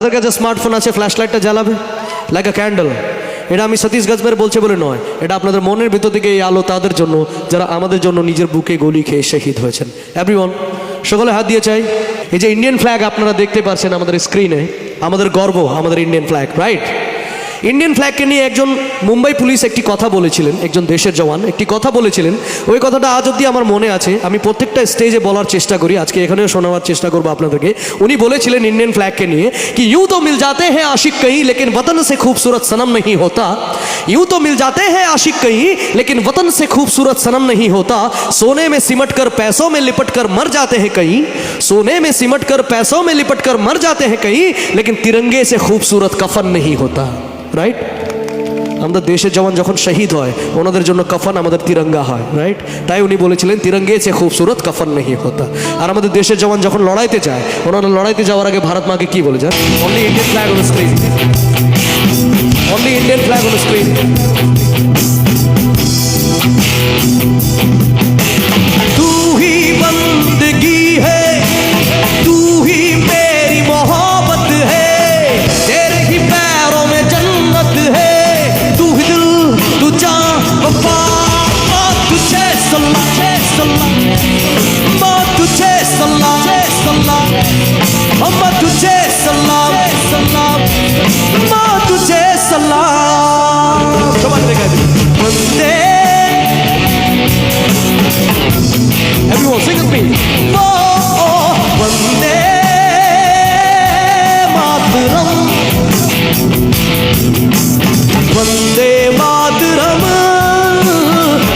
তাদের কাছে স্মার্টফোন আছে, ফ্ল্যাশ লাইটটা জ্বালাবে লাইক আ ক্যান্ডেল। এটা আমি সতীশ গজমের বলছে বলে নয়, এটা আপনাদের মনের ভিতর থেকে এই আলো তাদের জন্য যারা আমাদের জন্য নিজের বুকে গুলি খেয়ে শহীদ হয়েছেন। এভরিওয়ান, সকলে হাত দিয়ে চাই। এই যে ইন্ডিয়ান ফ্ল্যাগ আপনারা দেখতে পাচ্ছেন আমাদের স্ক্রিনে, আমাদের গর্ব আমাদের ইন্ডিয়ান ফ্ল্যাগ, রাইট? ইন্ডিয়ান ফ্ল্যাগকে নিয়ে একজন মুম্বাই পুলিশ একটি কথা বলেছিলেন, একজন দেশের জওয়ান একটি কথা বলেছিলেন। ওই কথাটা আজ অব্দি আমার মনে আছে, আমি প্রত্যেকটা স্টেজে বলার চেষ্টা করি, আজকে এখানেও শোনাবার চেষ্টা করবো আপনাদেরকে। উনি বলেছিলেন ইন্ডিয়ান ফ্ল্যাগকে নিয়ে কি यूं तो मिल जाते हैं आशिक कहीं लेकिन वतन से खूबसूरत सनम नहीं होता, यूं तो मिल जाते हैं आशिक कहीं लेकिन वतन से खूबसूरत सनम नहीं होता, सोने में सिमट कर पैसों में लिपट कर मर जाते हैं कहीं, सोने में सिमट कर पैसों में लिपट कर मर जाते हैं कहीं लेकिन तिरंगे से खूबसूरत कफन नहीं होता, রাইট? আমাদের দেশের জওয়ান যখন শহীদ হয় ওনাদের জন্য কফন আমাদের তিরঙ্গা হয়, রাইট? তাই উনি বলেছিলেন তিরঙ্গে সে খুবসুরত কফন নেই হতা। আর আমাদের দেশের জওয়ান যখন লড়াইতে যায়, ওনারা লড়াইতে যাওয়ার আগে ভারত মাকে কি বলে যায়? Only Indian flag on screen, only Indian flag on screen. तू ही बंदगी है, तू ही मेरी मोहब्बत है, तेरे ही पैरों में जन्नत है, तू ही दिल तू जान वफा, मौत तुझे सल्ला मौत तुझे सल्ला मौत तुझे सल्ला मौत तुझे सल्ला। वंदे, everyone sing with me, oh Vande Mataram, Vande Mataram,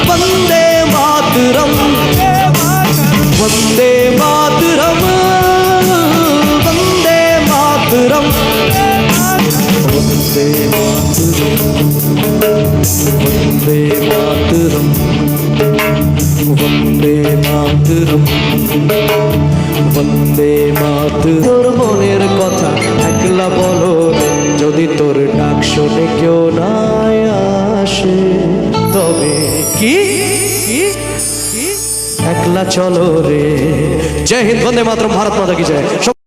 Vande Mataram, Vande Mataram, Vande Mataram, Vande Mataram, Vande Mataram, Vande Mataram. তোর মনের কথা একলা বলো রে, যদি তোর ডাক শুনে কেউ না আসে, তবে কি একলা চলো রে। জয় হিন্দ, বন্দে মাতরম, ভারত মাতা কি জয়।